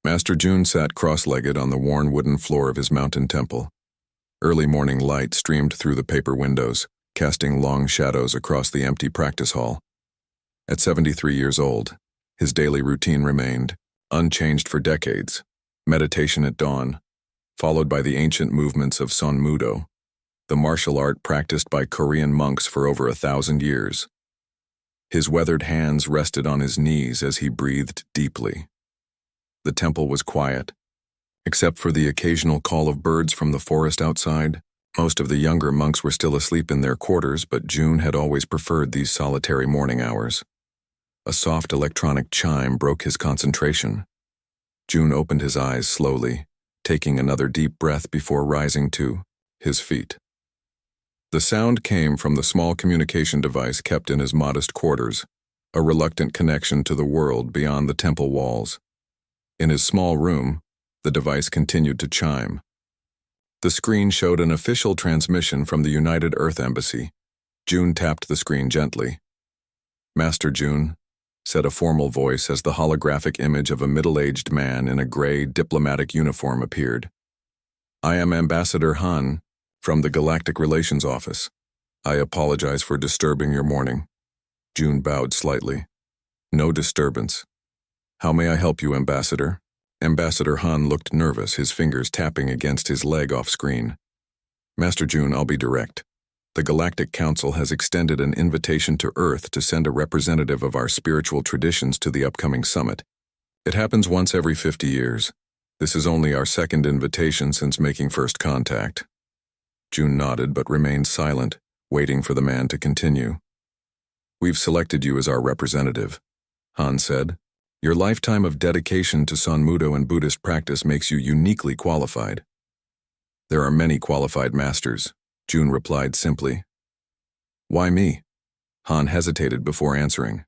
Master June sat cross-legged on the worn wooden floor of his mountain temple. Early morning light streamed through the paper windows, casting long shadows across the empty practice hall. At 73 years old, his daily routine remained, unchanged for decades: meditation at dawn, followed by the ancient movements of Son Mudo, the martial art practiced by Korean monks for over 1,000 years. His weathered hands rested on his knees as he breathed deeply. The temple was quiet. Except for the occasional call of birds from the forest outside, most of the younger monks were still asleep in their quarters, but June had always preferred these solitary morning hours. A soft electronic chime broke his concentration. June opened his eyes slowly, taking another deep breath before rising to his feet. The sound came from the small communication device kept in his modest quarters, a reluctant connection to the world beyond the temple walls. In his small room, the device continued to chime. The screen showed an official transmission from the United Earth Embassy. June tapped the screen gently. "Master June," said a formal voice as the holographic image of a middle-aged man in a gray diplomatic uniform appeared. "I am Ambassador Han, from the Galactic Relations Office. I apologize for disturbing your morning." June bowed slightly. "No disturbance. How may I help you, Ambassador?" Ambassador Han looked nervous, his fingers tapping against his leg off-screen. "Master June, I'll be direct. The Galactic Council has extended an invitation to Earth to send a representative of our spiritual traditions to the upcoming summit. It happens once every 50 years. This is only our second invitation since making first contact." June nodded but remained silent, waiting for the man to continue. "We've selected you as our representative," Han said. "Your lifetime of dedication to Son Mudo and Buddhist practice makes you uniquely qualified." "There are many qualified masters," June replied simply. "Why me?" Han hesitated before answering.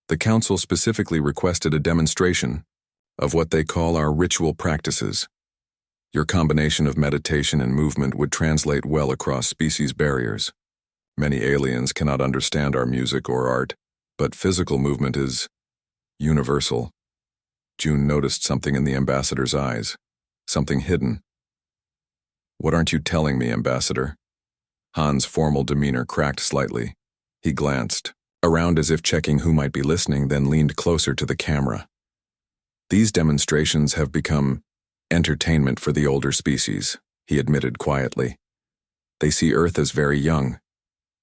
"The council specifically requested a demonstration of what they call our ritual practices. Your combination of meditation and movement would translate well across species barriers. Many aliens cannot understand our music or art, but physical movement is universal." June noticed something in the ambassador's eyes, something hidden. "What aren't you telling me, Ambassador?" Han's formal demeanor cracked slightly. He glanced around as if checking who might be listening, then leaned closer to the camera. "These demonstrations have become entertainment for the older species," he admitted quietly. "They see Earth as very young,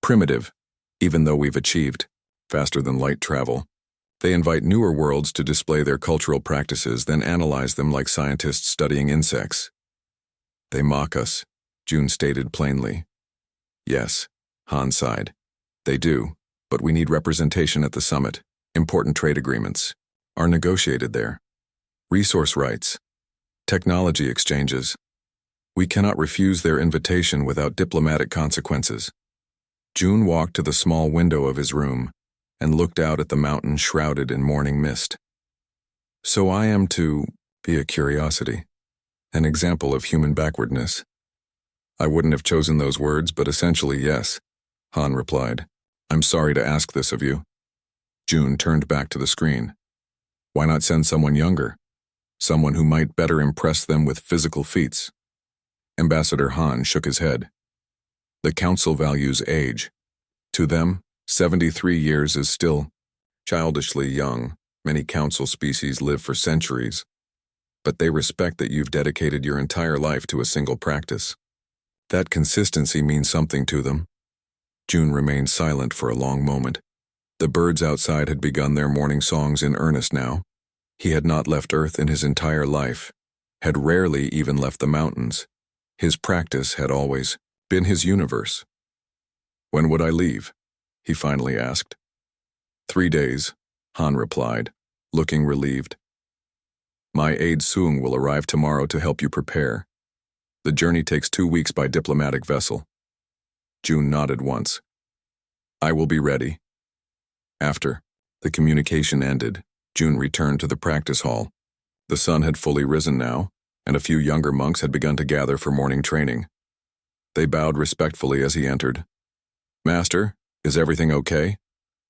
primitive, even though we've achieved faster than light travel. They invite newer worlds to display their cultural practices, then analyze them like scientists studying insects." "They mock us," June stated plainly. "Yes," Han sighed. "They do, but we need representation at the summit. Important trade agreements are negotiated there. Resource rights, technology exchanges. We cannot refuse their invitation without diplomatic consequences." June walked to the small window of his room and looked out at the mountain shrouded in morning mist. "So I am to be a curiosity, an example of human backwardness." "I wouldn't have chosen those words, but essentially yes," Han replied. "I'm sorry to ask this of you." June turned back to the screen. "Why not send someone younger? Someone who might better impress them with physical feats?" Ambassador Han shook his head. "The council values age. To them, 73 years is still childishly young. Many council species live for centuries. But they respect that you've dedicated your entire life to a single practice. That consistency means something to them." June remained silent for a long moment. The birds outside had begun their morning songs in earnest now. He had not left Earth in his entire life, had rarely even left the mountains. His practice had always been his universe. "When would I leave?" he finally asked. 3 days, Han replied, looking relieved. "My aide Soong will arrive tomorrow to help you prepare. The journey takes 2 weeks by diplomatic vessel." June nodded once. "I will be ready." After the communication ended, June returned to the practice hall. The sun had fully risen now, and a few younger monks had begun to gather for morning training. They bowed respectfully as he entered. "Master, is everything okay?"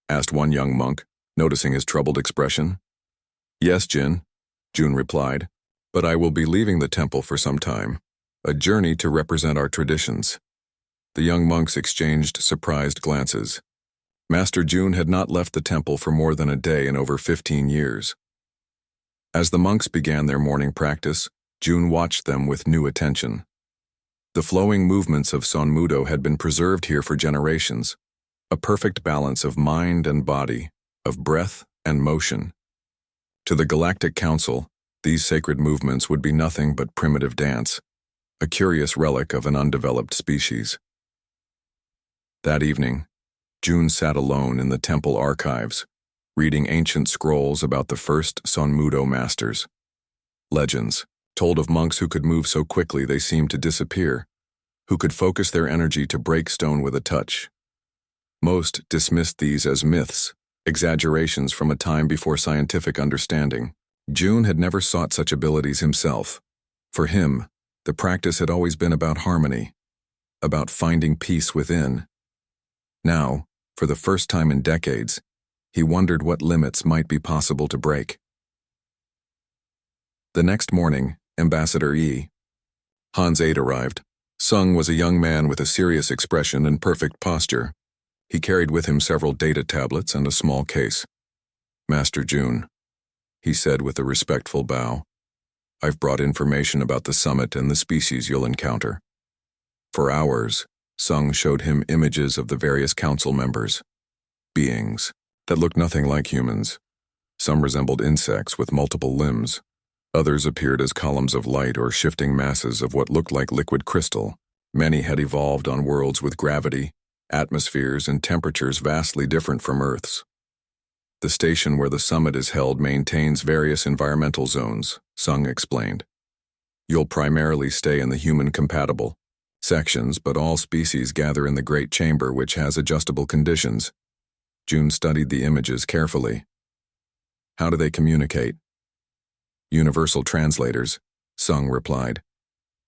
asked one young monk, noticing his troubled expression. "Yes, Jin. June replied, "but I will be leaving the temple for some time, a journey to represent our traditions." The young monks exchanged surprised glances. Master June had not left the temple for more than a day in over 15 years. As the monks began their morning practice, June watched them with new attention. The flowing movements of Sonmudo had been preserved here for generations, a perfect balance of mind and body, of breath and motion. To the Galactic Council, these sacred movements would be nothing but primitive dance, a curious relic of an undeveloped species. That evening, June sat alone in the temple archives, reading ancient scrolls about the first Sonmudo masters. Legends told of monks who could move so quickly they seemed to disappear, who could focus their energy to break stone with a touch. Most dismissed these as myths, exaggerations from a time before scientific understanding. June had never sought such abilities himself. For him, the practice had always been about harmony, about finding peace within. Now, for the first time in decades, he wondered what limits might be possible to break. The next morning, Ambassador Han's aide arrived. Sung was a young man with a serious expression and perfect posture. He carried with him several data tablets and a small case. "Master June," he said with a respectful bow, "I've brought information about the summit and the species you'll encounter." For hours, Sung showed him images of the various council members, beings that looked nothing like humans. Some resembled insects with multiple limbs. Others appeared as columns of light or shifting masses of what looked like liquid crystal. Many had evolved on worlds with gravity, atmospheres, and temperatures vastly different from Earth's. The station where the summit is held maintains various environmental zones, Sung explained. You'll primarily stay in the human-compatible sections, but all species gather in the Great Chamber, which has adjustable conditions. June studied the images carefully. "How do they communicate?" "Universal translators," Sung replied.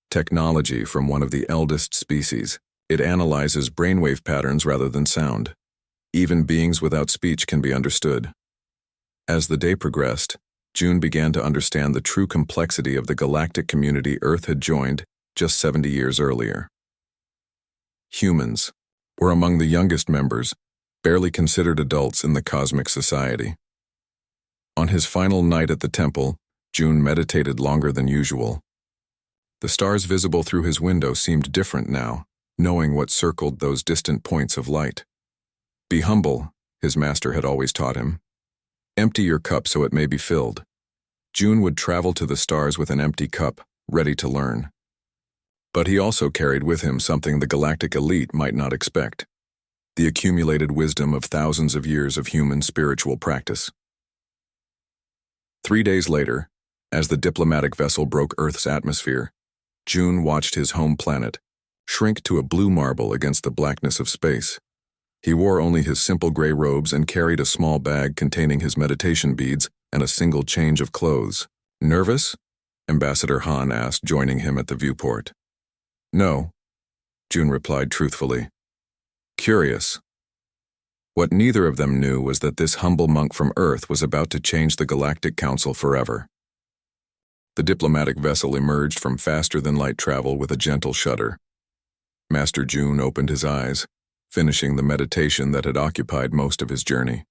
"Technology from one of the eldest species. It analyzes brainwave patterns rather than sound. Even beings without speech can be understood." As the day progressed, June began to understand the true complexity of the galactic community Earth had joined just 70 years earlier. Humans were among the youngest members, barely considered adults in the cosmic society. On his final night at the temple, June meditated longer than usual. The stars visible through his window seemed different now, knowing what circled those distant points of light. "Be humble," his master had always taught him. "Empty your cup so it may be filled." June would travel to the stars with an empty cup, ready to learn. But he also carried with him something the galactic elite might not expect: the accumulated wisdom of thousands of years of human spiritual practice. 3 days later, as the diplomatic vessel broke Earth's atmosphere, June watched his home planet shrink to a blue marble against the blackness of space. He wore only his simple gray robes and carried a small bag containing his meditation beads and a single change of clothes. "Nervous?" Ambassador Han asked, joining him at the viewport. "No," June replied truthfully. "Curious." What neither of them knew was that this humble monk from Earth was about to change the Galactic Council forever. The diplomatic vessel emerged from faster-than-light travel with a gentle shudder. Master June opened his eyes, finishing the meditation that had occupied most of his journey.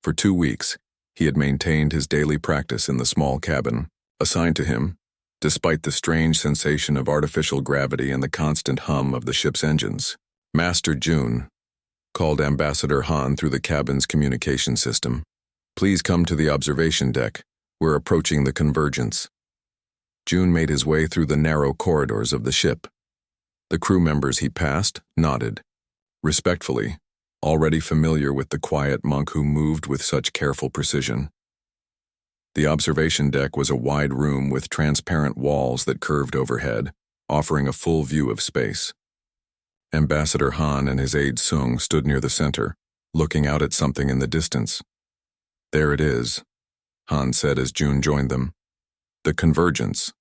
For 2 weeks, he had maintained his daily practice in the small cabin assigned to him, despite the strange sensation of artificial gravity and the constant hum of the ship's engines. "Master June," called Ambassador Han through the cabin's communication system, "please come to the observation deck. We're approaching the convergence." June made his way through the narrow corridors of the ship. The crew members he passed nodded, respectfully, already familiar with the quiet monk who moved with such careful precision. The observation deck was a wide room with transparent walls that curved overhead, offering a full view of space. Ambassador Han and his aide Sung stood near the center, looking out at something in the distance. "There it is," Han said as June joined them. "The convergence."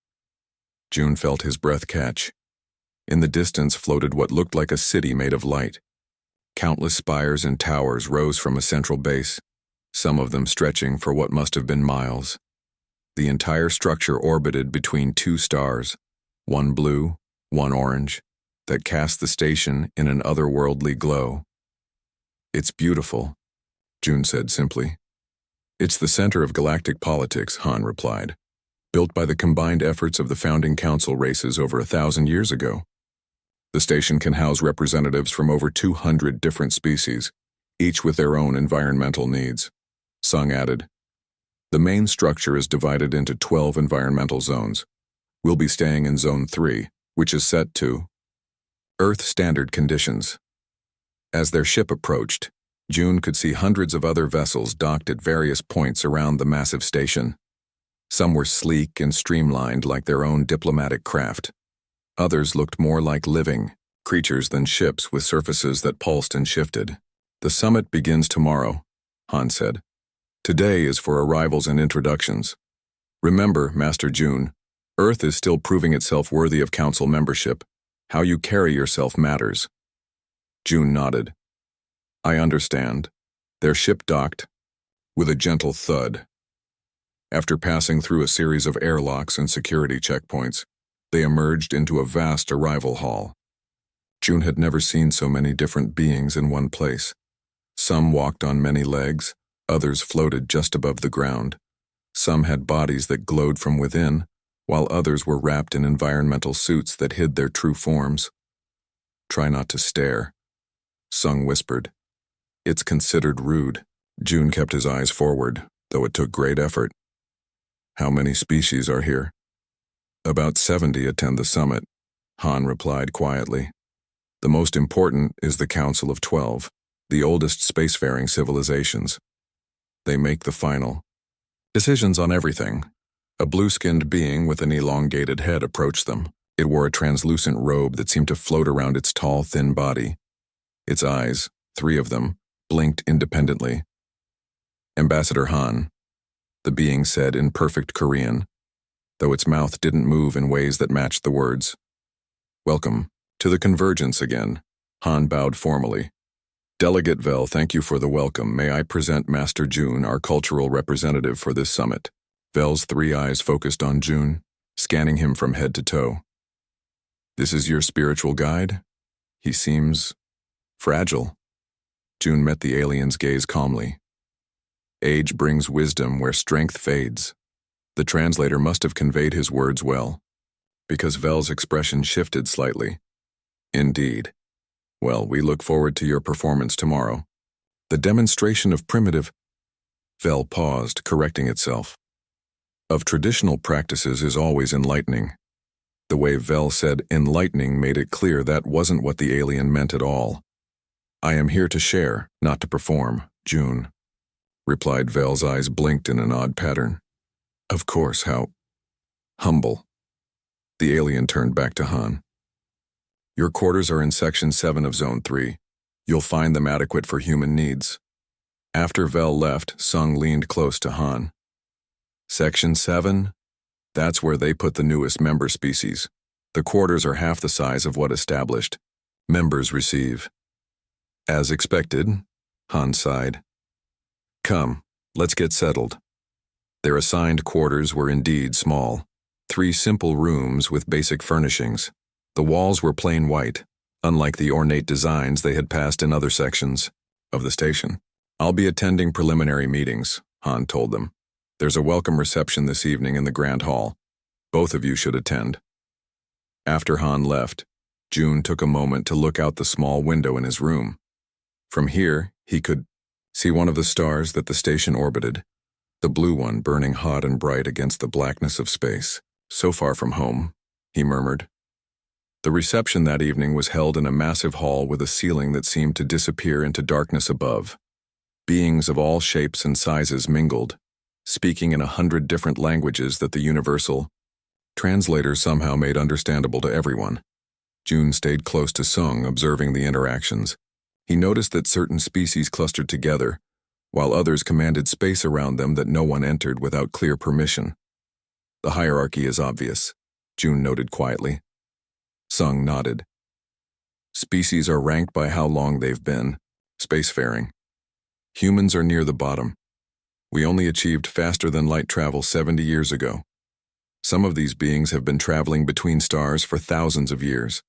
June felt his breath catch. In the distance floated what looked like a city made of light. Countless spires and towers rose from a central base, some of them stretching for what must have been miles. The entire structure orbited between two stars, one blue, one orange, that cast the station in an otherworldly glow. "It's beautiful," June said simply. "It's the center of galactic politics," Han replied, "built by the combined efforts of the founding council races over 1,000 years ago. The station can house representatives from over 200 different species, each with their own environmental needs." Sung added, "The main structure is divided into 12 environmental zones. We'll be staying in Zone 3, which is set to Earth standard conditions." As their ship approached, June could see hundreds of other vessels docked at various points around the massive station. Some were sleek and streamlined like their own diplomatic craft. Others looked more like living creatures than ships with surfaces that pulsed and shifted. "The summit begins tomorrow," Han said. "Today is for arrivals and introductions. Remember, Master June, Earth is still proving itself worthy of Council membership. How you carry yourself matters." June nodded. "I understand." Their ship docked with a gentle thud. After passing through a series of airlocks and security checkpoints, they emerged into a vast arrival hall. June had never seen so many different beings in one place. Some walked on many legs, others floated just above the ground. Some had bodies that glowed from within, while others were wrapped in environmental suits that hid their true forms. "Try not to stare," Sung whispered. "It's considered rude." June kept his eyes forward, though it took great effort. "How many species are here?" "About 70 attend the summit," Han replied quietly. "The most important is the Council of 12, the oldest spacefaring civilizations. They make the final decisions on everything." A blue-skinned being with an elongated head approached them. It wore a translucent robe that seemed to float around its tall, thin body. Its eyes, 3 of them, blinked independently. "Ambassador Han," the being said in perfect Korean, though its mouth didn't move in ways that matched the words. "Welcome to the Convergence again." Han bowed formally. "Delegate Vel, thank you for the welcome. May I present Master June, our cultural representative for this summit." Vel's 3 eyes focused on June, scanning him from head to toe. "This is your spiritual guide? He seems fragile." June met the alien's gaze calmly. "Age brings wisdom where strength fades." The translator must have conveyed his words well, because Vel's expression shifted slightly. "Indeed. Well, we look forward to your performance tomorrow." The demonstration of primitive— Vel paused, correcting itself. "Of traditional practices is always enlightening." The way Vel said enlightening made it clear that wasn't what the alien meant at all. "I am here to share, not to perform, June," replied Vel's eyes blinked in an odd pattern. "Of course, how humble." The alien turned back to Han. "Your quarters are in Section 7 of Zone 3. You'll find them adequate for human needs." After Vel left, Sung leaned close to Han. "Section 7? That's where they put the newest member species. The quarters are half the size of what established members receive." "As expected," Han sighed. "Come, let's get settled." Their assigned quarters were indeed small. 3 simple rooms with basic furnishings. The walls were plain white, unlike the ornate designs they had passed in other sections of the station. "I'll be attending preliminary meetings," Han told them. "There's a welcome reception this evening in the Grand Hall. Both of you should attend." After Han left, June took a moment to look out the small window in his room. From here, he could see one of the stars that the station orbited, the blue one burning hot and bright against the blackness of space. "So far from home," he murmured. The reception that evening was held in a massive hall with a ceiling that seemed to disappear into darkness above. Beings of all shapes and sizes mingled, speaking in 100 different languages that the universal translator somehow made understandable to everyone. June stayed close to Sung, observing the interactions. He noticed that certain species clustered together, while others commanded space around them that no one entered without clear permission. "The hierarchy is obvious," June noted quietly. Sung nodded. "Species are ranked by how long they've been spacefaring. Humans are near the bottom. We only achieved faster-than-light travel 70 years ago. Some of these beings have been traveling between stars for thousands of years.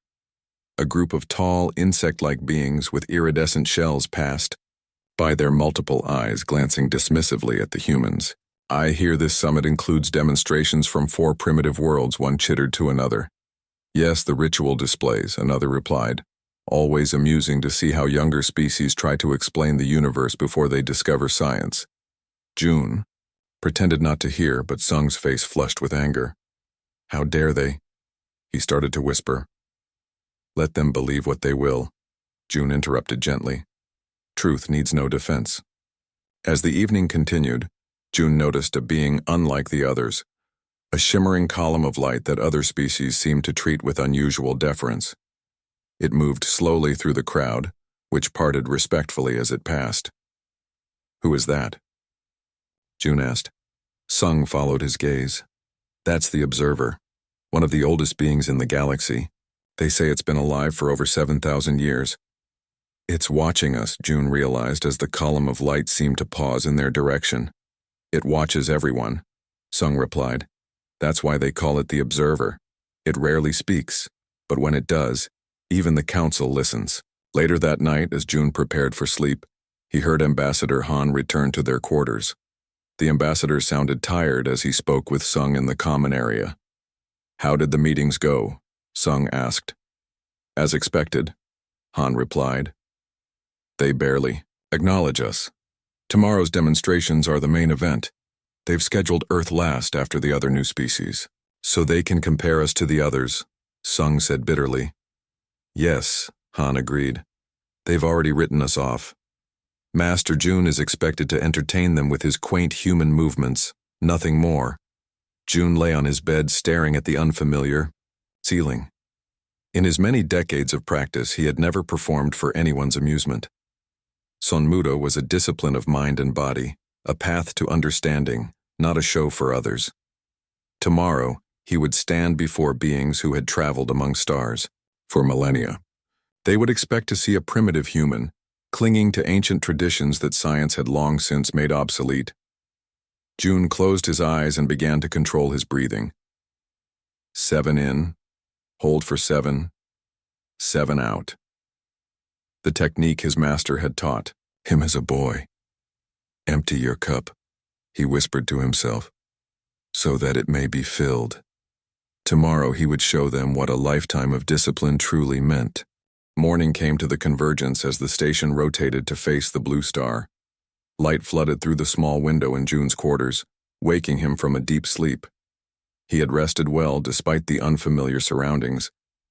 A group of tall, insect-like beings with iridescent shells passed by, their multiple eyes glancing dismissively at the humans. I hear this summit includes demonstrations from 4 primitive worlds, one chittered to another. Yes, the ritual displays, another replied. Always amusing to see how younger species try to explain the universe before they discover science. June pretended not to hear, but Sung's face flushed with anger. How dare they? He started to whisper. Let them believe what they will, June interrupted gently. Truth needs no defense. As the evening continued, June noticed a being unlike the others, a shimmering column of light that other species seemed to treat with unusual deference. It moved slowly through the crowd, which parted respectfully as it passed. Who is that? June asked. Sung followed his gaze. That's the Observer, one of the oldest beings in the galaxy. They say it's been alive for over 7,000 years. It's watching us, June realized as the column of light seemed to pause in their direction. It watches everyone, Sung replied. That's why they call it the Observer. It rarely speaks, but when it does, even the council listens. Later that night, as June prepared for sleep, he heard Ambassador Han return to their quarters. The ambassador sounded tired as he spoke with Sung in the common area. How did the meetings go? Sung asked. As expected, Han replied. They barely acknowledge us. Tomorrow's demonstrations are the main event. They've scheduled Earth last after the other new species, so they can compare us to the others, Sung said bitterly. Yes, Han agreed. They've already written us off. Master June is expected to entertain them with his quaint human movements, nothing more. June lay on his bed staring at the unfamiliar ceiling. In his many decades of practice, he had never performed for anyone's amusement. Sonmudo was a discipline of mind and body, a path to understanding, not a show for others. Tomorrow, he would stand before beings who had traveled among stars for millennia. They would expect to see a primitive human, clinging to ancient traditions that science had long since made obsolete. June closed his eyes and began to control his breathing. 7 in, hold for 7, 7 out. The technique his master had taught him as a boy. Empty your cup, he whispered to himself, so that it may be filled. Tomorrow he would show them what a lifetime of discipline truly meant. Morning came to the convergence as the station rotated to face the blue star. Light flooded through the small window in June's quarters, waking him from a deep sleep. He had rested well despite the unfamiliar surroundings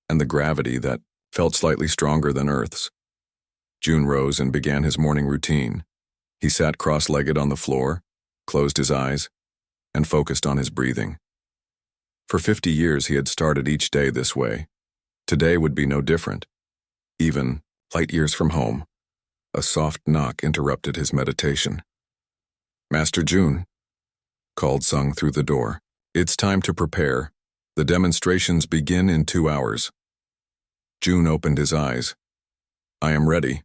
and the gravity that felt slightly stronger than Earth's. June rose and began his morning routine. He sat cross-legged on the floor, closed his eyes, and focused on his breathing. For 50 years he had started each day this way. Today would be no different. Even light years from home, a soft knock interrupted his meditation. Master June, called Sung through the door. It's time to prepare. The demonstrations begin in 2 hours. June opened his eyes. I am ready.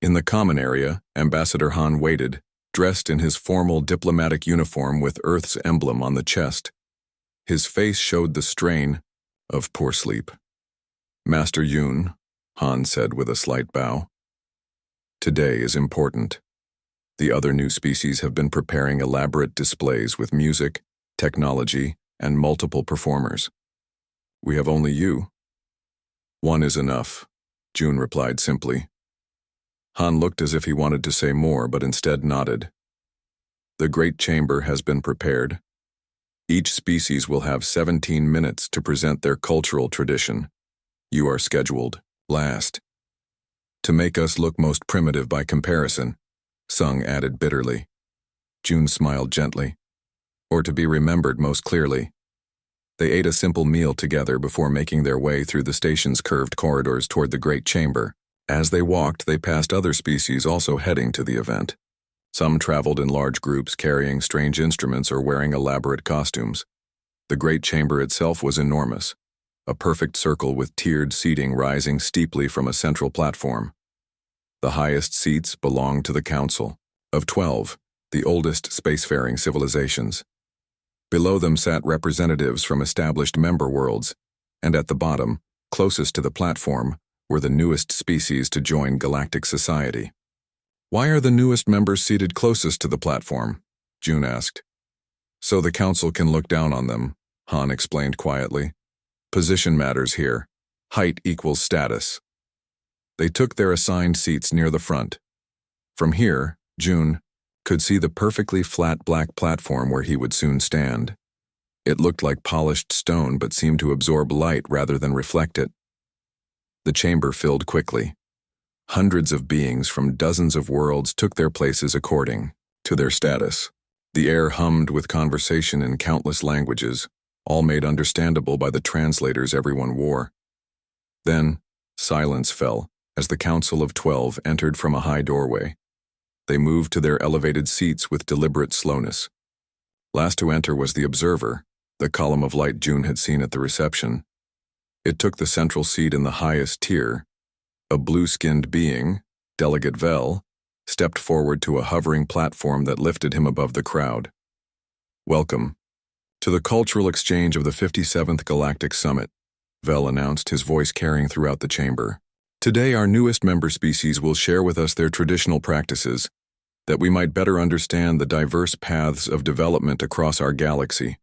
In the common area, Ambassador Han waited, dressed in his formal diplomatic uniform with Earth's emblem on the chest. His face showed the strain of poor sleep. Master Yun, Han said with a slight bow. Today is important. The other new species have been preparing elaborate displays with music, technology, and multiple performers. We have only you. One is enough, June replied simply. Han looked as if he wanted to say more, but instead nodded. The Great Chamber has been prepared. Each species will have 17 minutes to present their cultural tradition. You are scheduled last. To make us look most primitive by comparison, Sung added bitterly. June smiled gently. Or to be remembered most clearly. They ate a simple meal together before making their way through the station's curved corridors toward the Great Chamber. As they walked, they passed other species also heading to the event. Some traveled in large groups carrying strange instruments or wearing elaborate costumes. The Great Chamber itself was enormous, a perfect circle with tiered seating rising steeply from a central platform. The highest seats belonged to the Council. Of 12, the oldest spacefaring civilizations. Below them sat representatives from established member worlds, and at the bottom, closest to the platform, were the newest species to join galactic society. "Why are the newest members seated closest to the platform?" June asked. "So the council can look down on them," Han explained quietly. "Position matters here. Height equals status." They took their assigned seats near the front. From here, June could see the perfectly flat black platform where he would soon stand. It looked like polished stone but seemed to absorb light rather than reflect it. The chamber filled quickly. Hundreds of beings from dozens of worlds took their places according to their status. The air hummed with conversation in countless languages, all made understandable by the translators everyone wore. Then, silence fell as the Council of 12 entered from a high doorway. They moved to their elevated seats with deliberate slowness. Last to enter was the Observer, the column of light June had seen at the reception. It took the central seat in the highest tier. A blue-skinned being, Delegate Vel, stepped forward to a hovering platform that lifted him above the crowd. "Welcome to the cultural exchange of the 57th Galactic Summit," Vel announced, his voice carrying throughout the chamber. "Today our newest member species will share with us their traditional practices, that we might better understand the diverse paths of development across our galaxy."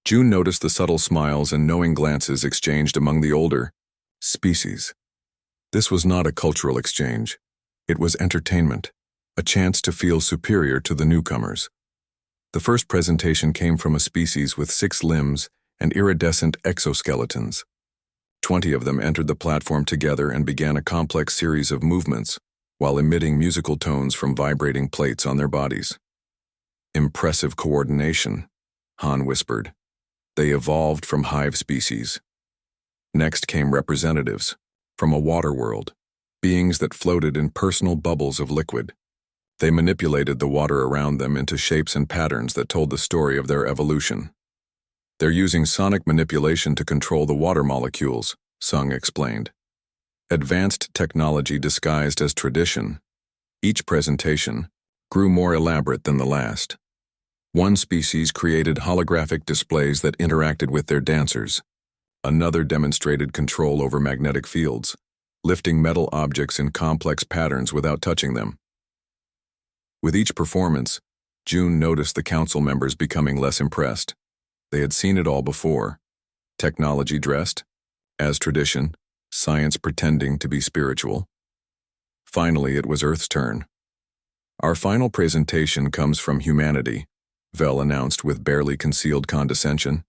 June noticed the subtle smiles and knowing glances exchanged among the older species. This was not a cultural exchange. It was entertainment, a chance to feel superior to the newcomers. The first presentation came from a species with 6 limbs and iridescent exoskeletons. 20 of them entered the platform together and began a complex series of movements, while emitting musical tones from vibrating plates on their bodies. "Impressive coordination," Han whispered. "They evolved from hive species." Next came representatives from a water world, beings that floated in personal bubbles of liquid. They manipulated the water around them into shapes and patterns that told the story of their evolution. "They're using sonic manipulation to control the water molecules," Sung explained. Advanced technology disguised as tradition. Each presentation grew more elaborate than the last. One species created holographic displays that interacted with their dancers. Another demonstrated control over magnetic fields, lifting metal objects in complex patterns without touching them. With each performance, June noticed the council members becoming less impressed. They had seen it all before. Technology dressed as tradition, science pretending to be spiritual. Finally, it was Earth's turn. "Our final presentation comes from humanity," Vel announced with barely concealed condescension.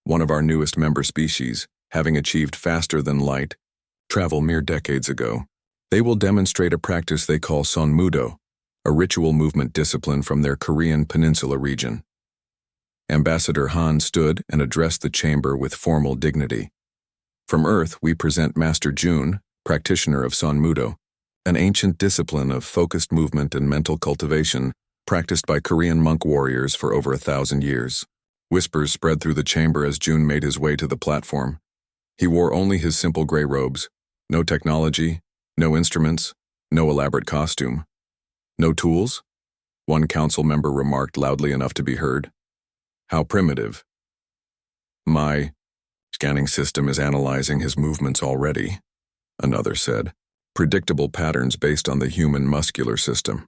"One of our newest member species, having achieved faster than light travel mere decades ago. They will demonstrate a practice they call Sonmudo, a ritual movement discipline from their Korean peninsula region." Ambassador Han stood and addressed the chamber with formal dignity. "From Earth, we present Master June, practitioner of Sonmudo, an ancient discipline of focused movement and mental cultivation practiced by Korean monk warriors for over 1,000 years. Whispers spread through the chamber as June made his way to the platform. He wore only his simple gray robes. No technology, no instruments, no elaborate costume. "No tools?" one council member remarked loudly enough to be heard. "How primitive." "My scanning system is analyzing his movements already," another said. "Predictable patterns based on the human muscular system."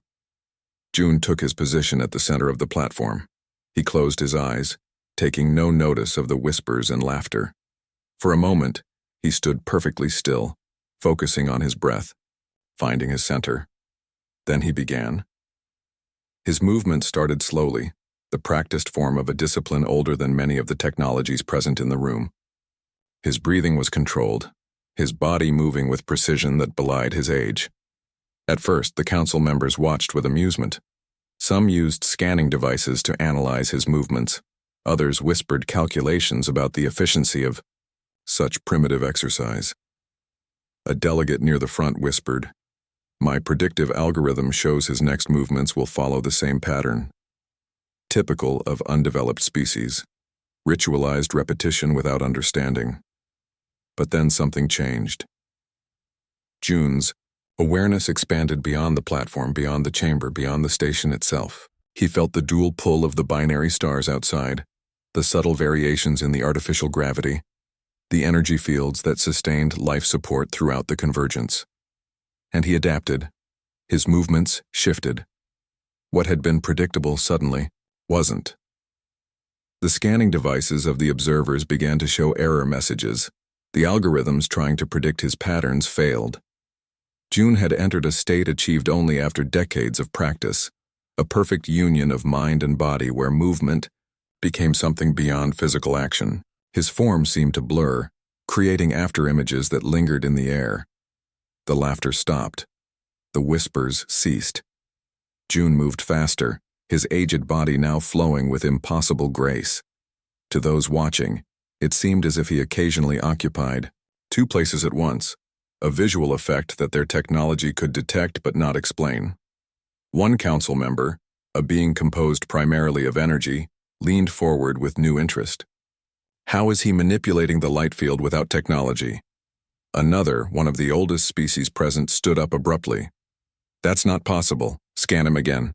June took his position at the center of the platform. He closed his eyes, taking no notice of the whispers and laughter. For a moment, he stood perfectly still, focusing on his breath, finding his center. Then he began. His movement started slowly, the practiced form of a discipline older than many of the technologies present in the room. His breathing was controlled, his body moving with precision that belied his age. At first, the council members watched with amusement. Some used scanning devices to analyze his movements. Others whispered calculations about the efficiency of such primitive exercise. A delegate near the front whispered, "My predictive algorithm shows his next movements will follow the same pattern. Typical of undeveloped species. Ritualized repetition without understanding." But then something changed. June's Awareness expanded beyond the platform, beyond the chamber, beyond the station itself. He felt the dual pull of the binary stars outside, the subtle variations in the artificial gravity, the energy fields that sustained life support throughout the convergence. And he adapted. His movements shifted. What had been predictable suddenly wasn't. The scanning devices of the observers began to show error messages. The algorithms trying to predict his patterns failed. June had entered a state achieved only after decades of practice, a perfect union of mind and body where movement became something beyond physical action. His form seemed to blur, creating afterimages that lingered in the air. The laughter stopped. The whispers ceased. June moved faster, his aged body now flowing with impossible grace. To those watching, it seemed as if he occasionally occupied two places at once, a visual effect that their technology could detect but not explain. One council member, a being composed primarily of energy, leaned forward with new interest. How is he manipulating the light field without technology? Another, one of the oldest species present, stood up abruptly. That's not possible. Scan him again.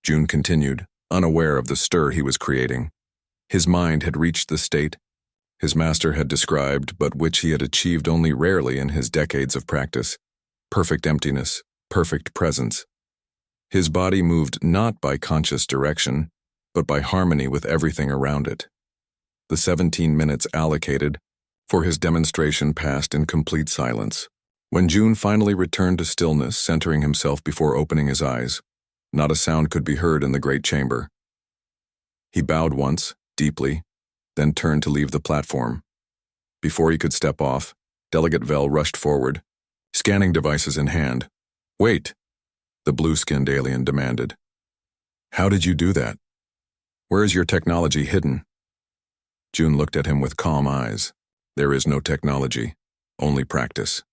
June continued, unaware of the stir he was creating. His mind had reached the state his master had described, but which he had achieved only rarely in his decades of practice. Perfect emptiness, perfect presence. His body moved not by conscious direction, but by harmony with everything around it. The 17 minutes allocated for his demonstration passed in complete silence. When June finally returned to stillness, centering himself before opening his eyes, not a sound could be heard in the great chamber. He bowed once, deeply, then turned to leave the platform. Before he could step off, Delegate Vell rushed forward, scanning devices in hand. "Wait," the blue-skinned alien demanded. "How did you do that? Where is your technology hidden?" June looked at him with calm eyes. "There is no technology, only practice."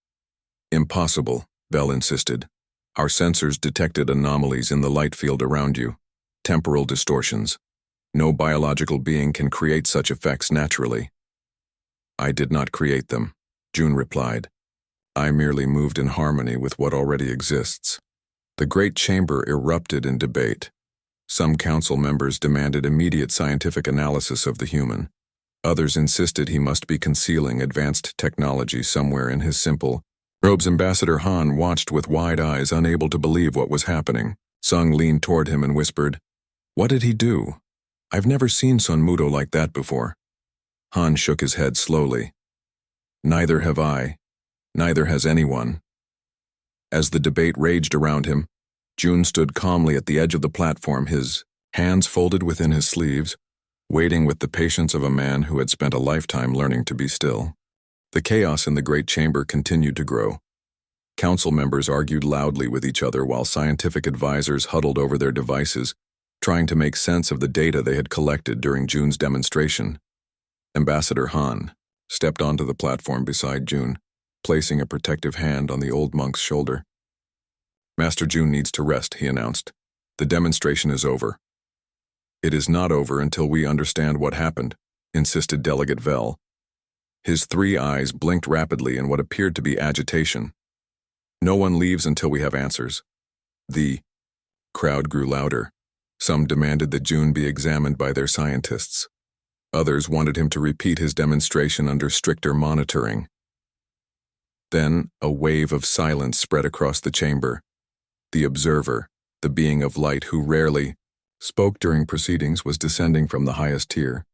"Impossible," Vell insisted. "Our sensors detected anomalies in the light field around you, temporal distortions. No biological being can create such effects naturally." "I did not create them," June replied. "I merely moved in harmony with what already exists." The great chamber erupted in debate. Some council members demanded immediate scientific analysis of the human. Others insisted he must be concealing advanced technology somewhere in his simple robes. Ambassador Han watched with wide eyes, unable to believe what was happening. Sung leaned toward him and whispered, "What did he do? I've never seen Sun Mudo like that before." Han shook his head slowly. "Neither have I. Neither has anyone." As the debate raged around him, June stood calmly at the edge of the platform, his hands folded within his sleeves, waiting with the patience of a man who had spent a lifetime learning to be still. The chaos in the great chamber continued to grow. Council members argued loudly with each other while scientific advisors huddled over their devices, trying to make sense of the data they had collected during June's demonstration. Ambassador Han stepped onto the platform beside June, placing a protective hand on the old monk's shoulder. "Master June needs to rest," he announced. "The demonstration is over." "It is not over until we understand what happened," insisted Delegate Vell. His three eyes blinked rapidly in what appeared to be agitation. "No one leaves until we have answers." The crowd grew louder. Some demanded that June be examined by their scientists. Others wanted him to repeat his demonstration under stricter monitoring. Then a wave of silence spread across the chamber. The observer, the being of light who rarely spoke during proceedings, was descending from the highest tier.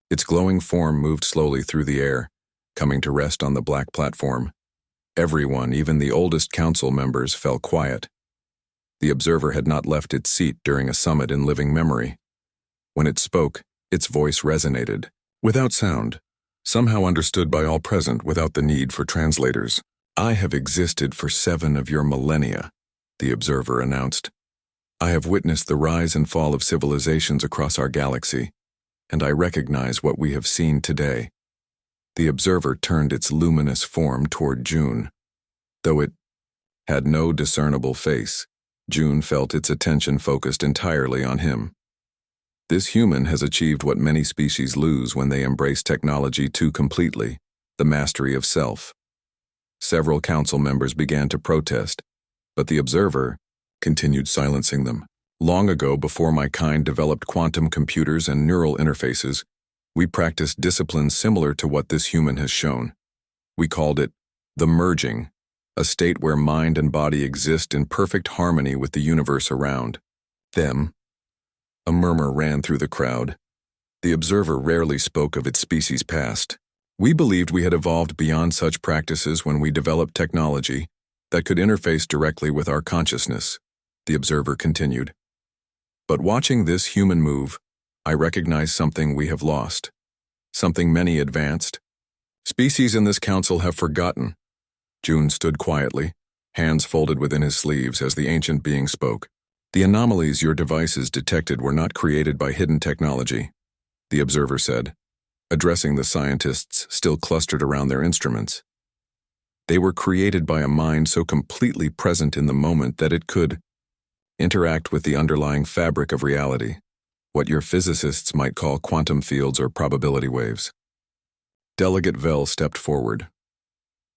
Its glowing form moved slowly through the air, coming to rest on the black platform. Everyone, even the oldest council members, fell quiet. The observer had not left its seat during a summit in living memory. When it spoke, its voice resonated, without sound, somehow understood by all present without the need for translators. "I have existed for 7 of your millennia," the observer announced. "I have witnessed the rise and fall of civilizations across our galaxy, and I recognize what we have seen today." The observer turned its luminous form toward June. Though it had no discernible face, June felt its attention focused entirely on him. This human has achieved what many species lose when they embrace technology too completely, the mastery of self. Several council members began to protest, but the observer continued silencing them. Long ago, before my kind developed quantum computers and neural interfaces, we practiced disciplines similar to what this human has shown. We called it the merging, a state where mind and body exist in perfect harmony with the universe around them. A murmur ran through the crowd. The observer rarely spoke of its species past. We believed we had evolved beyond such practices when we developed technology that could interface directly with our consciousness, the observer continued. But watching this human move, I recognize something we have lost, something many advanced species in this council have forgotten. June stood quietly, hands folded within his sleeves as the ancient being spoke. The anomalies your devices detected were not created by hidden technology, the observer said, addressing the scientists still clustered around their instruments. They were created by a mind so completely present in the moment that it could interact with the underlying fabric of reality, what your physicists might call quantum fields or probability waves. Delegate Vell stepped forward.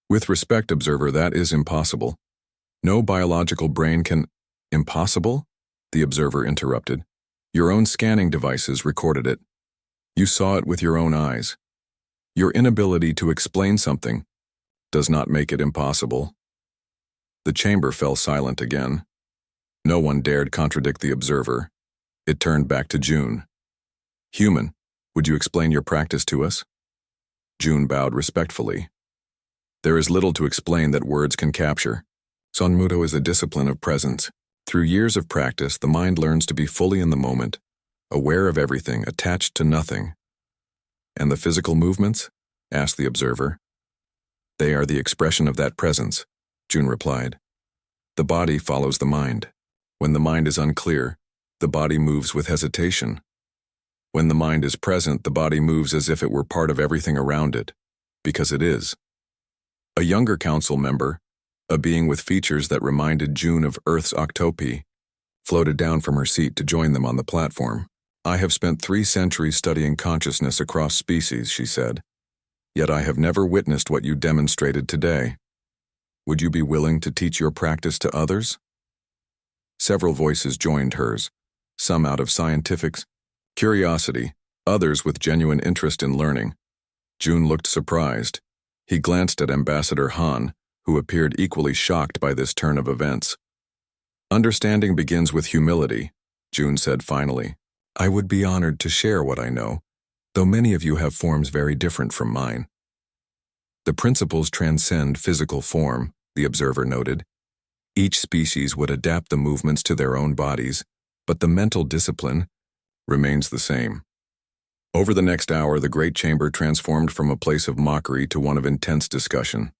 With respect, observer, that is impossible. No biological brain can— Impossible? The observer interrupted. Your own scanning devices recorded it. You saw it with your own eyes. Your inability to explain something does not make it impossible. The chamber fell silent again. No one dared contradict the observer. It turned back to June. Human, would you explain your practice to us? June bowed respectfully. There is little to explain that words can capture. Sonmudo is a discipline of presence. Through years of practice, the mind learns to be fully in the moment, aware of everything, attached to nothing. And the physical movements? Asked the observer. They are the expression of that presence, June replied. The body follows the mind. When the mind is unclear, the body moves with hesitation. When the mind is present, the body moves as if it were part of everything around it, because it is. A younger council member, a being with features that reminded June of Earth's octopi, floated down from her seat to join them on the platform. I have spent 3 centuries studying consciousness across species, she said. Yet I have never witnessed what you demonstrated today. Would you be willing to teach your practice to others? Several voices joined hers, some out of scientific curiosity, others with genuine interest in learning. June looked surprised. He glanced at Ambassador Han, who appeared equally shocked by this turn of events. Understanding begins with humility, June said finally. I would be honored to share what I know, though many of you have forms very different from mine. The principles transcend physical form, the observer noted. Each species would adapt the movements to their own bodies, but the mental discipline remains the same. Over the next hour, the great chamber transformed from a place of mockery to one of intense discussion.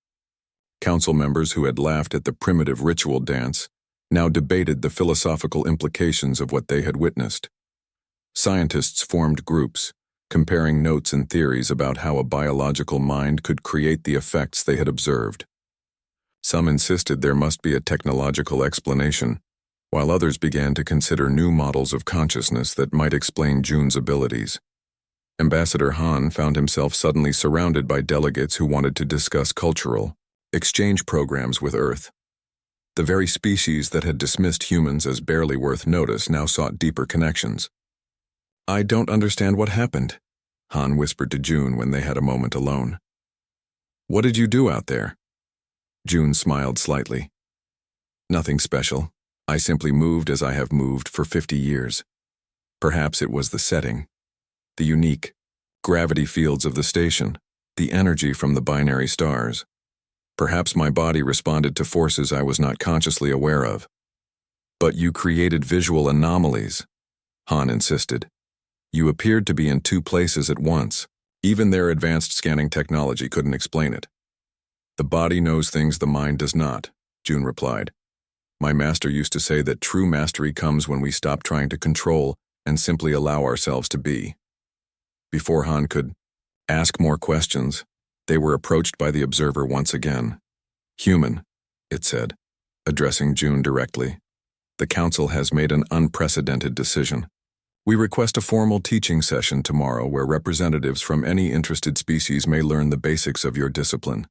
Council members who had laughed at the primitive ritual dance now debated the philosophical implications of what they had witnessed. Scientists formed groups, comparing notes and theories about how a biological mind could create the effects they had observed. Some insisted there must be a technological explanation, while others began to consider new models of consciousness that might explain June's abilities. Ambassador Han found himself suddenly surrounded by delegates who wanted to discuss cultural exchange programs with Earth. The very species that had dismissed humans as barely worth notice now sought deeper connections. I don't understand what happened, Han whispered to June when they had a moment alone. What did you do out there? June smiled slightly. Nothing special. I simply moved as I have moved for 50 years. Perhaps it was the setting, the unique gravity fields of the station, the energy from the binary stars. Perhaps my body responded to forces I was not consciously aware of. But you created visual anomalies, Han insisted. You appeared to be in 2 places at once. Even their advanced scanning technology couldn't explain it. The body knows things the mind does not, June replied. My master used to say that true mastery comes when we stop trying to control and simply allow ourselves to be. Before Han could ask more questions, they were approached by the observer once again. Human, it said, addressing June directly. The council has made an unprecedented decision. We request a formal teaching session tomorrow where representatives from any interested species may learn the basics of your discipline.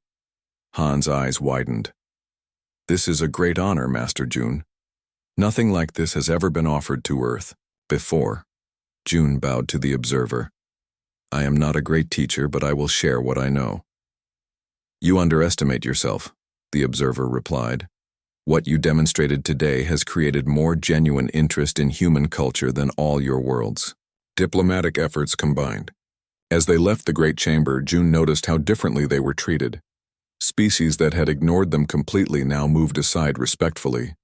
Han's eyes widened. This is a great honor, Master June. Nothing like this has ever been offered to Earth before. June bowed to the observer. I am not a great teacher, but I will share what I know. You underestimate yourself, the observer replied. What you demonstrated today has created more genuine interest in human culture than all your worlds. Diplomatic efforts combined. As they left the great chamber, June noticed how differently they were treated. Species that had ignored them completely now moved aside respectfully.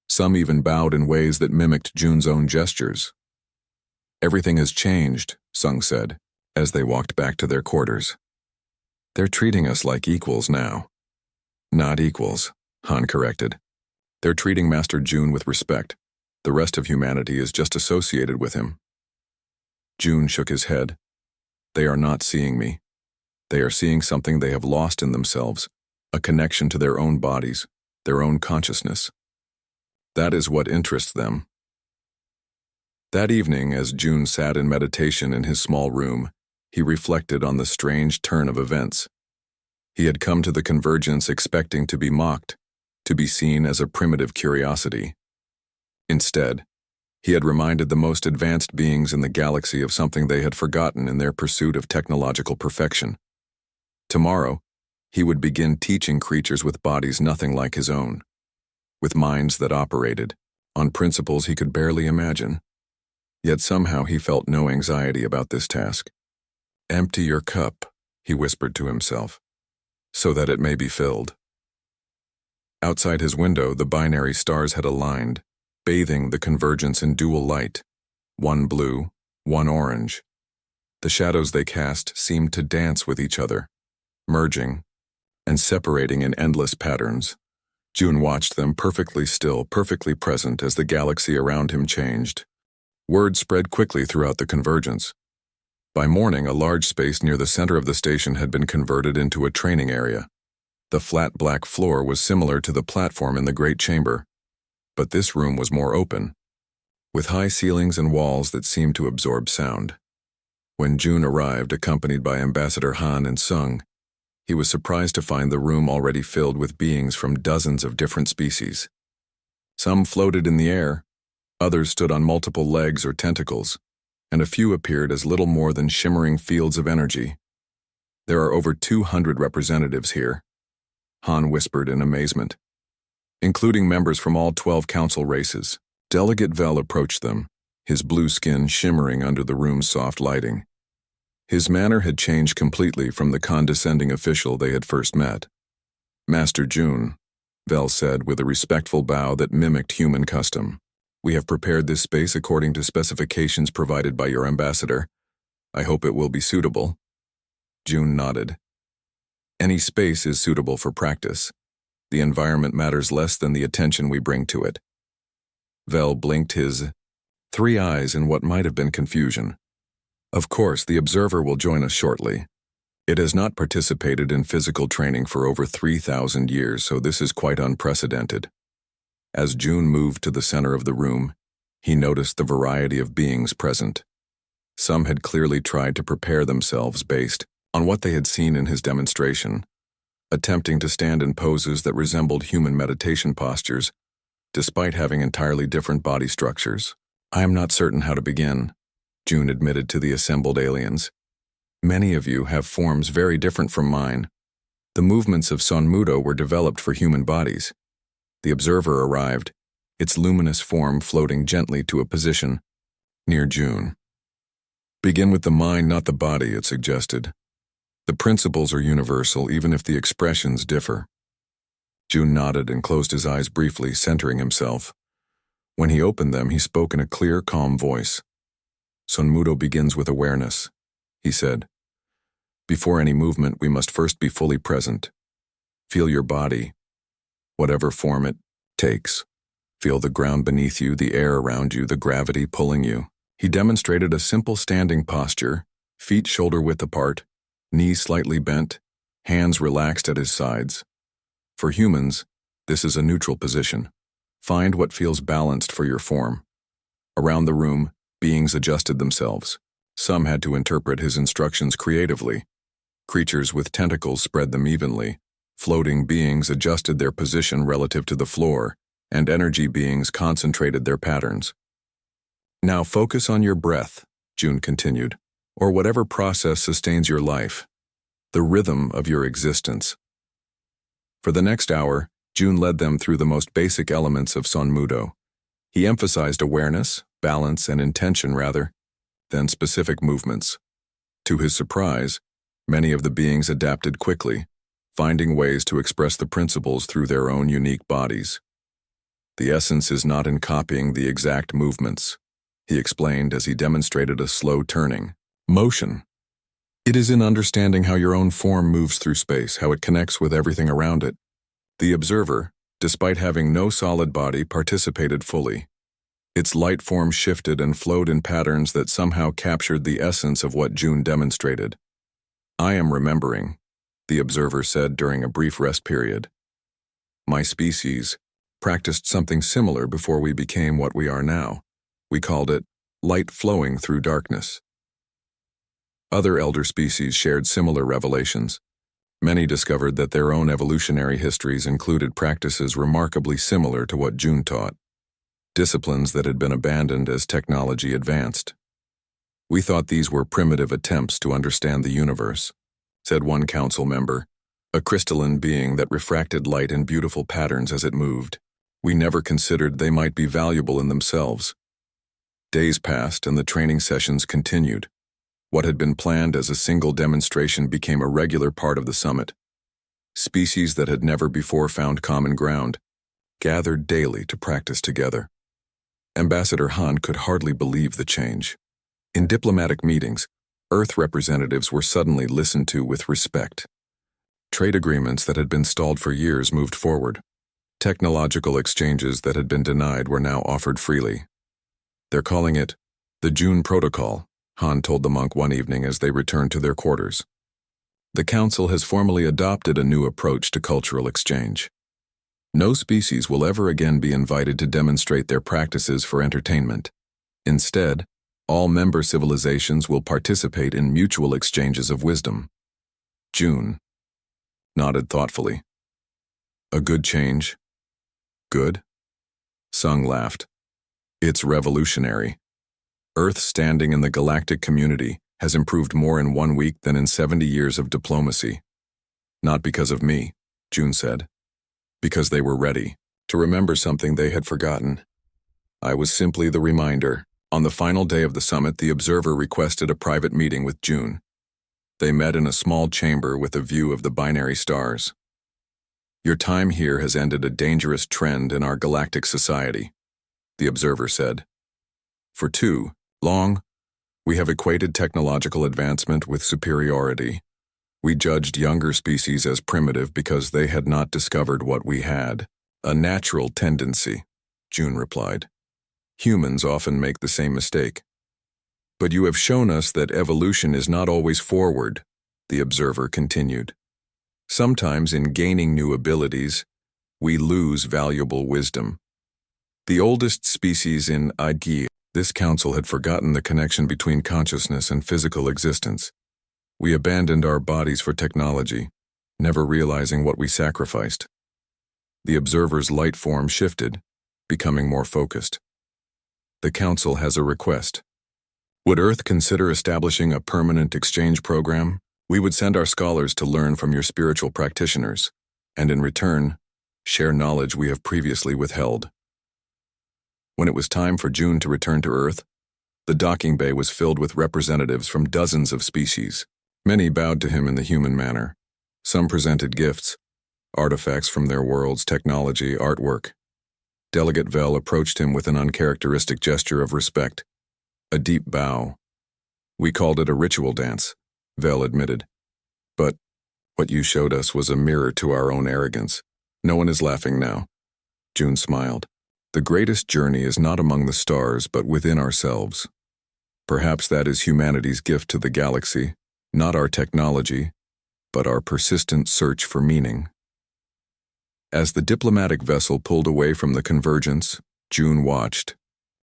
Some even bowed in ways that mimicked June's own gestures. Everything has changed, Sung said, as they walked back to their quarters. They're treating us like equals now. Not equals, Han corrected. They're treating Master June with respect. The rest of humanity is just associated with him. June shook his head. They are not seeing me. They are seeing something they have lost in themselves, a connection to their own bodies, their own consciousness. That is what interests them. That evening, as June sat in meditation in his small room, he reflected on the strange turn of events. He had come to the convergence expecting to be mocked, to be seen as a primitive curiosity. Instead, he had reminded the most advanced beings in the galaxy of something they had forgotten in their pursuit of technological perfection. Tomorrow, he would begin teaching creatures with bodies nothing like his own, with minds that operated on principles he could barely imagine. Yet somehow he felt no anxiety about this task. Empty your cup, he whispered to himself, so that it may be filled. Outside his window, the binary stars had aligned, bathing the convergence in dual light, one blue, one orange. The shadows they cast seemed to dance with each other, merging and separating in endless patterns. June watched them perfectly still, perfectly present as the galaxy around him changed. Word spread quickly throughout the convergence. By morning, a large space near the center of the station had been converted into a training area. The flat black floor was similar to the platform in the great chamber, but this room was more open, with high ceilings and walls that seemed to absorb sound. When June arrived, accompanied by Ambassador Han and Sung, he was surprised to find the room already filled with beings from dozens of different species. Some floated in the air, others stood on multiple legs or tentacles, and a few appeared as little more than shimmering fields of energy. There are over 200 representatives here, Han whispered in amazement, including members from all 12 council races. Delegate Vel approached them, his blue skin shimmering under the room's soft lighting. His manner had changed completely from the condescending official they had first met. Master June, Vel said with a respectful bow that mimicked human custom. We have prepared this space according to specifications provided by your ambassador. I hope it will be suitable. June nodded. Any space is suitable for practice. The environment matters less than the attention we bring to it. Vel blinked his 3 eyes in what might have been confusion. Of course, the observer will join us shortly. It has not participated in physical training for over 3,000 years, so this is quite unprecedented. As June moved to the center of the room, he noticed the variety of beings present. Some had clearly tried to prepare themselves based on what they had seen in his demonstration, attempting to stand in poses that resembled human meditation postures, despite having entirely different body structures. I am not certain how to begin, June admitted to the assembled aliens. Many of you have forms very different from mine. The movements of Sonmudo were developed for human bodies. The observer arrived, its luminous form floating gently to a position near June. Begin with the mind, not the body, it suggested. The principles are universal, even if the expressions differ. June nodded and closed his eyes briefly, centering himself. When he opened them, he spoke in a clear, calm voice. Sonmudo begins with awareness, he said. Before any movement, we must first be fully present. Feel your body, whatever form it takes. Feel the ground beneath you, the air around you, the gravity pulling you. He demonstrated a simple standing posture, feet shoulder-width apart, knees slightly bent, hands relaxed at his sides. For humans, this is a neutral position. Find what feels balanced for your form. Around the room, beings adjusted themselves. Some had to interpret his instructions creatively. Creatures with tentacles spread them evenly, Floating beings adjusted their position relative to the floor, and energy beings concentrated their patterns. Now focus on your breath, June continued, or whatever process sustains your life, the rhythm of your existence. For the next hour, June led them through the most basic elements of Son Mudo. He emphasized awareness, balance, and intention rather than specific movements. To his surprise, many of the beings adapted quickly, finding ways to express the principles through their own unique bodies. The essence is not in copying the exact movements, he explained as he demonstrated a slow turning motion. It is in understanding how your own form moves through space, how it connects with everything around it. The observer, despite having no solid body, participated fully. Its light form shifted and flowed in patterns that somehow captured the essence of what June demonstrated. I am remembering, the observer said during a brief rest period. My species practiced something similar before we became what we are now. We called it light flowing through darkness. Other elder species shared similar revelations. Many discovered that their own evolutionary histories included practices remarkably similar to what June taught, disciplines that had been abandoned as technology advanced. We thought these were primitive attempts to understand the universe, said one council member, a crystalline being that refracted light in beautiful patterns as it moved. We never considered they might be valuable in themselves. Days passed and the training sessions continued. What had been planned as a single demonstration became a regular part of the summit. Species that had never before found common ground gathered daily to practice together. Ambassador Han could hardly believe the change. In diplomatic meetings, Earth representatives were suddenly listened to with respect. Trade agreements that had been stalled for years moved forward. Technological exchanges that had been denied were now offered freely. They're calling it the June Protocol, Han told the monk one evening as they returned to their quarters. The council has formally adopted a new approach to cultural exchange. No species will ever again be invited to demonstrate their practices for entertainment. Instead, all member civilizations will participate in mutual exchanges of wisdom. June nodded thoughtfully. A good change. Good? Sung laughed. It's revolutionary. Earth's standing in the galactic community has improved more in 1 week than in 70 years of diplomacy. Not because of me, June said. Because they were ready to remember something they had forgotten. I was simply the reminder. On the final day of the summit, the observer requested a private meeting with June. They met in a small chamber with a view of the binary stars. Your time here has ended a dangerous trend in our galactic society, the observer said. For too long, we have equated technological advancement with superiority. We judged younger species as primitive because they had not discovered what we had. A natural tendency, June replied. Humans often make the same mistake. But you have shown us that evolution is not always forward, the observer continued. Sometimes in gaining new abilities, we lose valuable wisdom. The oldest species in Ig, this council had forgotten the connection between consciousness and physical existence. We abandoned our bodies for technology, never realizing what we sacrificed. The observer's light form shifted, becoming more focused. The council has a request. Would Earth consider establishing a permanent exchange program? We would send our scholars to learn from your spiritual practitioners, and in return, share knowledge we have previously withheld. When it was time for June to return to Earth, the docking bay was filled with representatives from dozens of species. Many bowed to him in the human manner. Some presented gifts, artifacts from their world's technology, artwork. Delegate Vel approached him with an uncharacteristic gesture of respect, a deep bow. We called it a ritual dance, Vel admitted. But what you showed us was a mirror to our own arrogance. No one is laughing now. June smiled. The greatest journey is not among the stars, but within ourselves. Perhaps that is humanity's gift to the galaxy, not our technology, but our persistent search for meaning. As the diplomatic vessel pulled away from the convergence, June watched,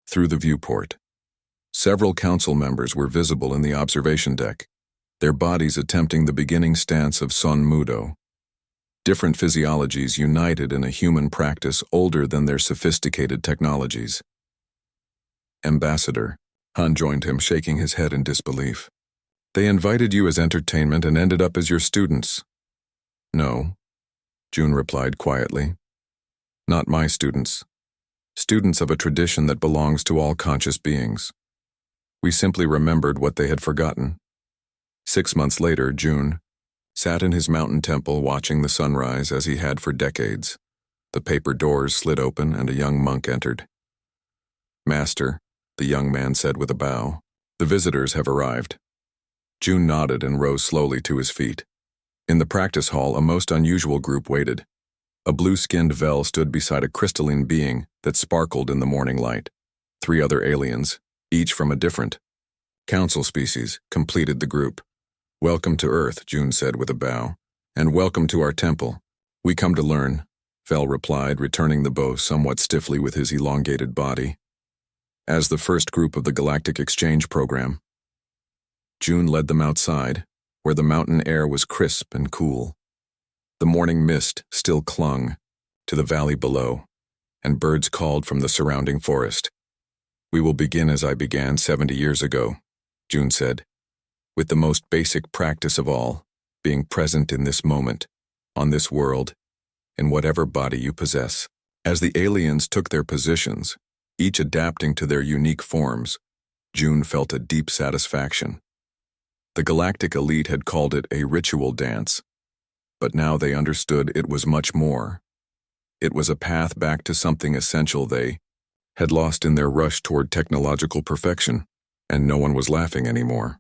through the viewport. Several council members were visible in the observation deck, their bodies attempting the beginning stance of Son Mudo. Different physiologies united in a human practice older than their sophisticated technologies. Ambassador, Han joined him, shaking his head in disbelief. They invited you as entertainment and ended up as your students. No, June replied quietly. Not my students. Students of a tradition that belongs to all conscious beings. We simply remembered what they had forgotten. 6 months later, June sat in his mountain temple watching the sunrise as he had for decades. The paper doors slid open and a young monk entered. Master, the young man said with a bow, the visitors have arrived. June nodded and rose slowly to his feet. In the practice hall, a most unusual group waited. A blue-skinned Vel stood beside a crystalline being that sparkled in the morning light. 3 other aliens, each from a different council species, completed the group. Welcome to Earth, June said with a bow, and welcome to our temple. We come to learn, Vel replied, returning the bow somewhat stiffly with his elongated body. As the first group of the Galactic exchange program, June led them outside, where the mountain air was crisp and cool. The morning mist still clung to the valley below, and birds called from the surrounding forest. We will begin as I began 70 years ago, June said, with the most basic practice of all, being present in this moment, on this world, in whatever body you possess. As the aliens took their positions, each adapting to their unique forms, June felt a deep satisfaction. The Galactic elite had called it a ritual dance, but now they understood it was much more. It was a path back to something essential they had lost in their rush toward technological perfection, and no one was laughing anymore.